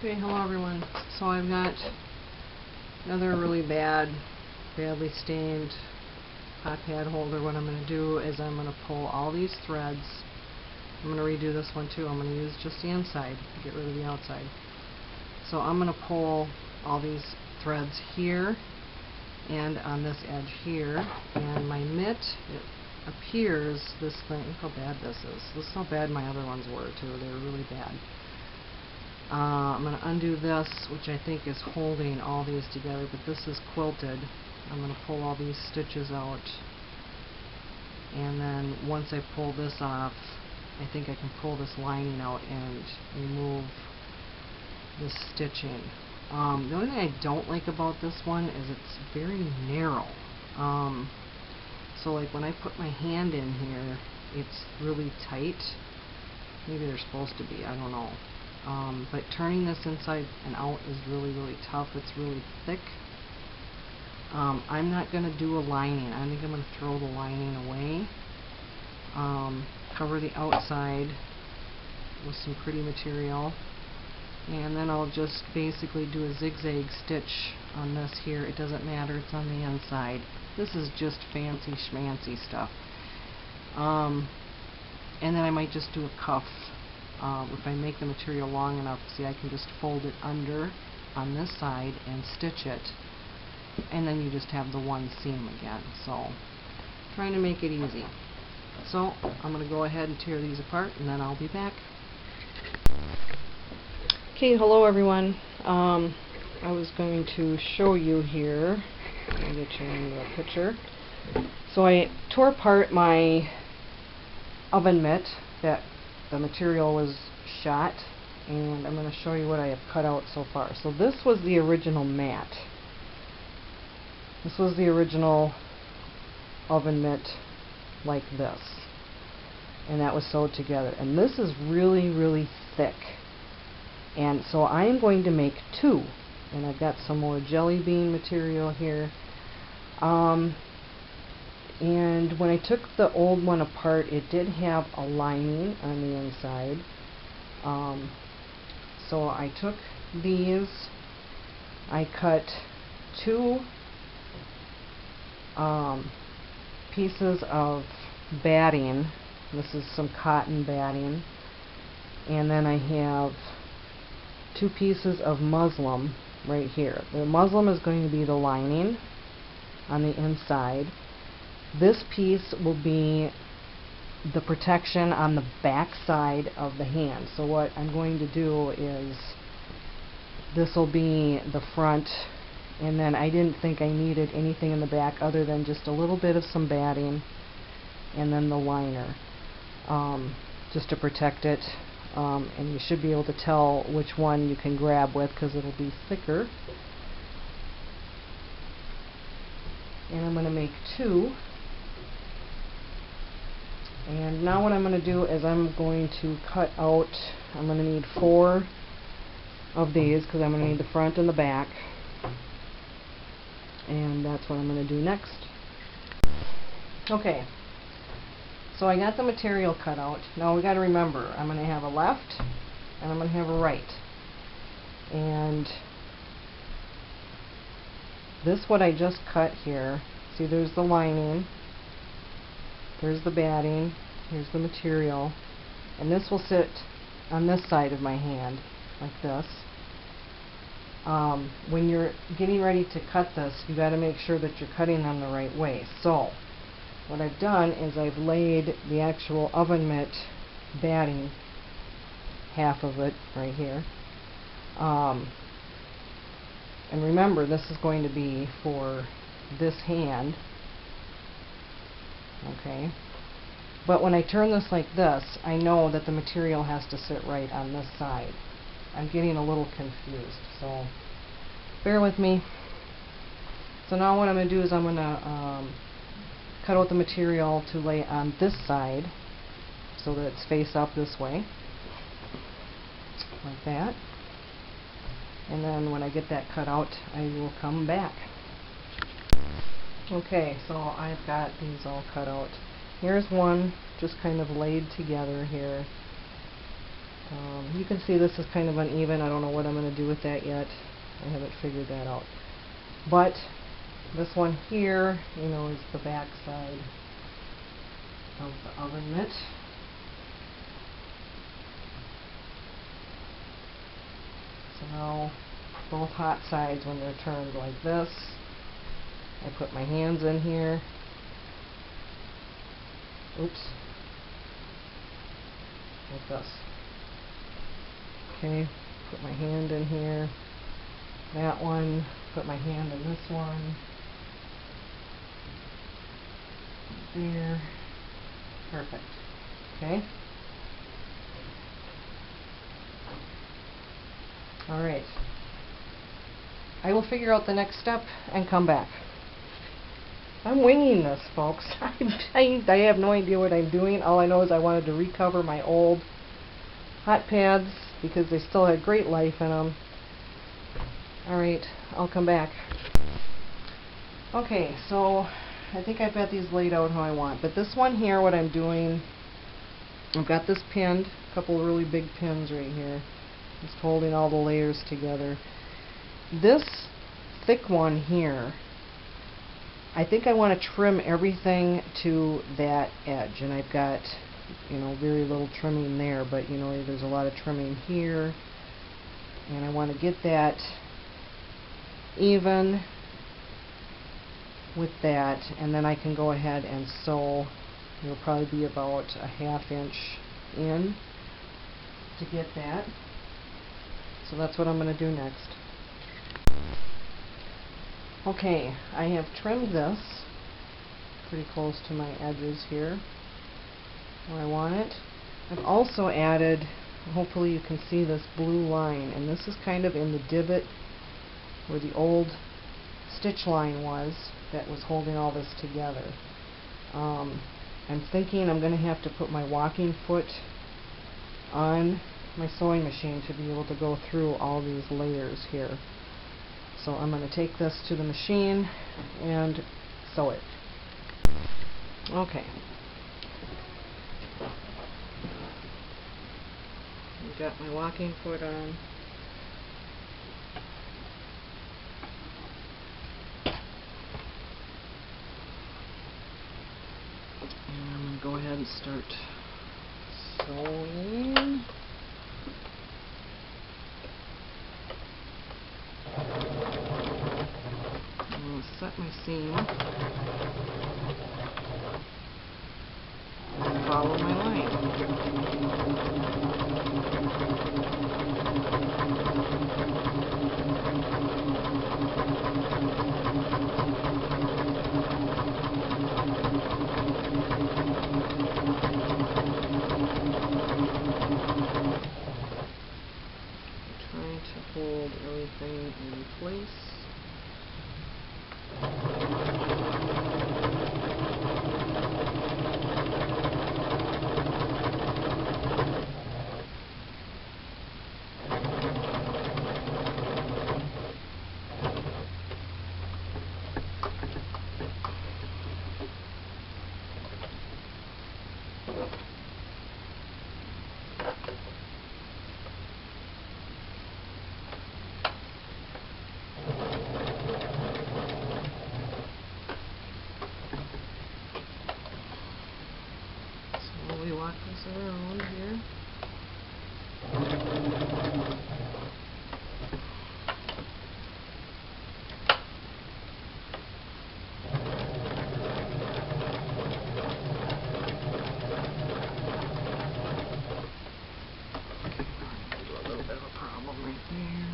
Okay, hello everyone. So I've got another really badly stained hot pad holder. What I'm going to do is I'm going to pull all these threads. I'm going to redo this one too. I'm going to use just the inside, get rid of the outside. So I'm going to pull all these threads here and on this edge here. And my mitt, it appears this thing, look how bad this is. This is how bad my other ones were too. They were really bad. I'm going to undo this, which I think is holding all these together, but this is quilted. I'm going to pull all these stitches out, and then once I pull this off, I think I can pull this lining out and remove this stitching. The only thing I don't like about this one is it's very narrow. So like when I put my hand in here, it's really tight. Maybe they're supposed to be, I don't know. But turning this inside and out is really tough. It's really thick. I'm not going to do a lining. I think I'm going to throw the lining away. Cover the outside with some pretty material. And then I'll just basically do a zigzag stitch on this here. It doesn't matter, it's on the inside. This is just fancy schmancy stuff. And then I might just do a cuff. If I make the material long enough, see, I can just fold it under on this side and stitch it, and then you just have the one seam again. So trying to make it easy. So I'm going to go ahead and tear these apart, and then I'll be back. Okay, hello everyone. I was going to show you here. Let me get you into the picture. So I tore apart my oven mitt that the material was shot, and I'm going to show you what I have cut out so far. So this was the original mat. This was the original oven mitt like this, and that was sewed together. And this is really thick, and so I'm going to make two, and I've got some more jelly bean material here. And when I took the old one apart, it did have a lining on the inside. So I took these, I cut two pieces of batting. This is some cotton batting. And then I have two pieces of muslin right here. The muslin is going to be the lining on the inside. This piece will be the protection on the back side of the hand. So what I'm going to do is, this will be the front, and then I didn't think I needed anything in the back other than just a little bit of some batting and then the liner, just to protect it. And you should be able to tell which one you can grab with because it'll be thicker. And I'm going to make two. And now what I'm going to do is I'm going to cut out, I'm going to need 4 of these because I'm going to need the front and the back. And that's what I'm going to do next. Okay, so I got the material cut out. Now we got to remember, I'm going to have a left and I'm going to have a right. And this, what I just cut here, see, there's the lining. There's the batting, here's the material, and this will sit on this side of my hand, like this. When you're getting ready to cut this, you got to make sure that you're cutting them the right way. So, what I've done is I've laid the actual oven mitt batting, half of it right here. And remember, this is going to be for this hand. Okay, but when I turn this like this, I know that the material has to sit right on this side. I'm getting a little confused, so bear with me. So now what I'm going to do is I'm going to cut out the material to lay on this side so that it's face up this way, like that. And then when I get that cut out, I will come back. Okay, so I've got these all cut out. Here's one just kind of laid together here. You can see this is kind of uneven. I don't know what I'm going to do with that yet. I haven't figured that out. But this one here, you know, is the back side of the oven mitt. So now both hot sides, when they're turned like this, I put my hands in here. Oops. Like this. Okay, put my hand in here. That one, put my hand in this one. There. Perfect. Okay. Alright. I will figure out the next step and come back. I'm winging this, folks. I have no idea what I'm doing. All I know is I wanted to recover my old hot pads because they still had great life in them. Alright, I'll come back. Okay, so I think I've got these laid out how I want. But this one here, what I'm doing, I've got this pinned, a couple of really big pins right here, just holding all the layers together. This thick one here, I think I want to trim everything to that edge, and I've got, you know, very little trimming there, but you know, there's a lot of trimming here, and I want to get that even with that, and then I can go ahead and sew. It'll probably be about a 1/2 inch in to get that. So that's what I'm going to do next. Okay, I have trimmed this pretty close to my edges here where I want it. I've also added, hopefully you can see this blue line, and this is kind of in the divot where the old stitch line was that was holding all this together. I'm thinking I'm going to have to put my walking foot on my sewing machine to be able to go through all these layers here. So I'm going to take this to the machine and sew it. Okay. I've got my walking foot on. And I'm going to go ahead and start sewing. Set my seam and follow my line. Trying to hold everything in place. Walk this around here. Do a little bit of a problem right there.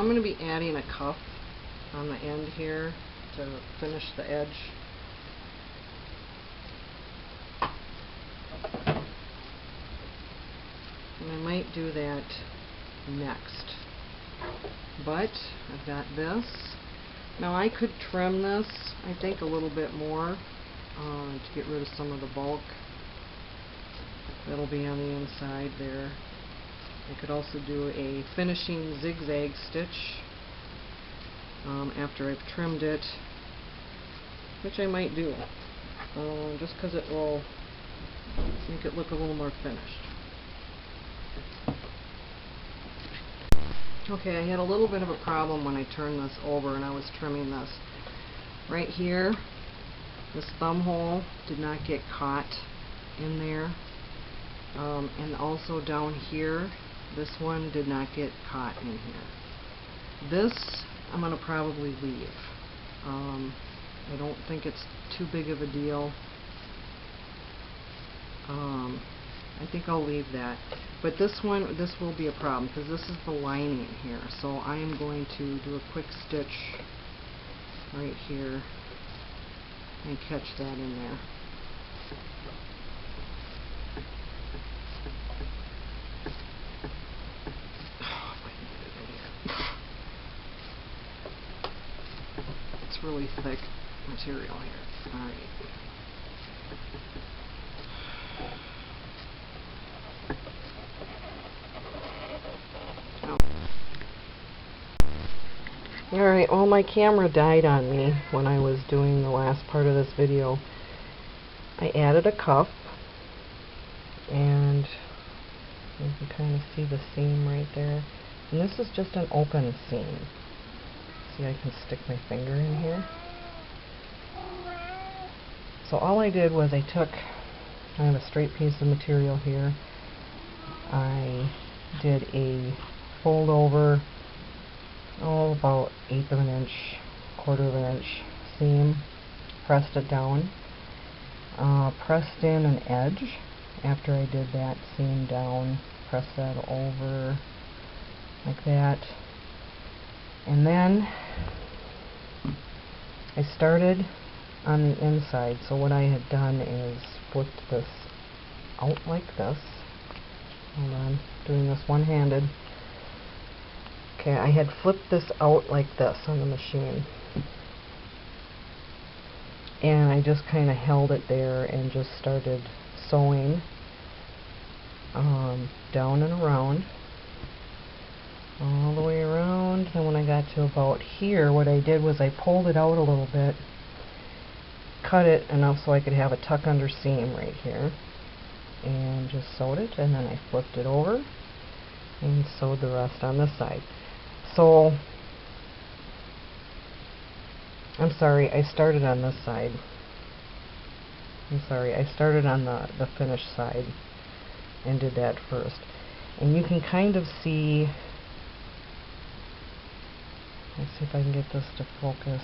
I'm going to be adding a cuff on the end here to finish the edge. And I might do that next. But I've got this. Now I could trim this, I think, a little bit more to get rid of some of the bulk that'll be on the inside there. I could also do a finishing zigzag stitch after I've trimmed it, which I might do, just because it will make it look a little more finished. Okay, I had a little bit of a problem when I turned this over and I was trimming this. Right here, this thumb hole did not get caught in there. And also down here, this one did not get caught in here. This I'm going to probably leave. I don't think it's too big of a deal. I think I'll leave that. But this one, this will be a problem because this is the lining here. So I am going to do a quick stitch right here and catch that in there. Oh, if I can get it in here. It's really thick material here. Alright. Alright, well, my camera died on me when I was doing the last part of this video. I added a cuff, and you can kind of see the seam right there. And this is just an open seam. See, I can stick my finger in here. So all I did was I have a straight piece of material here. I did a fold over, about 1/8 of an inch, 1/4 of an inch seam, pressed it down, pressed in an edge. After I did that seam down, pressed that over like that, and then I started on the inside. So what I had done is flipped this out like this. Hold on, doing this one-handed. Okay, I had flipped this out like this on the machine, and I just kind of held it there and just started sewing down and around, all the way around. And when I got to about here, what I did was I pulled it out a little bit, cut it enough so I could have a tuck under seam right here, and just sewed it, and then I flipped it over and sewed the rest on this side. So, I'm sorry, I started on this side. I'm sorry, I started on the finished side and did that first. And you can kind of see, let's see if I can get this to focus.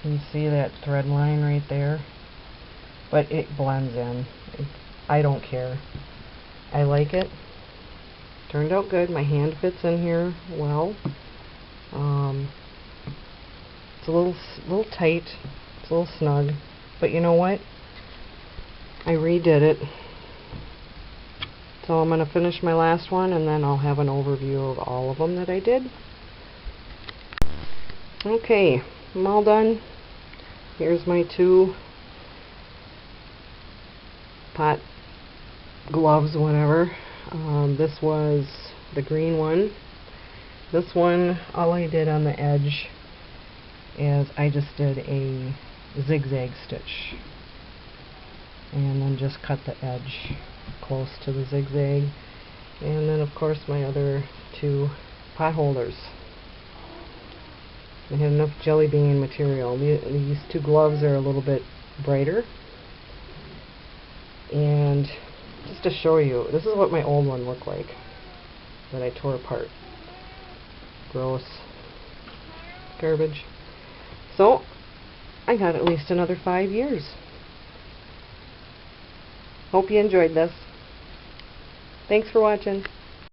Can you see that thread line right there? But it blends in. I don't care. I like it. Turned out good. My hand fits in here well. It's a little tight. It's a little snug. But you know what? I redid it. So I'm going to finish my last one, and then I'll have an overview of all of them that I did. Okay, I'm all done. Here's my 2 pot gloves, whatever. This was the green one. This one, all I did on the edge is I just did a zigzag stitch and then just cut the edge close to the zigzag. And then of course my other 2 pot holders. I had enough jelly bean material. These 2 gloves are a little bit brighter. And just to show you, this is what my old one looked like that I tore apart. Gross. Garbage. So, I got at least another 5 years. Hope you enjoyed this. Thanks for watching.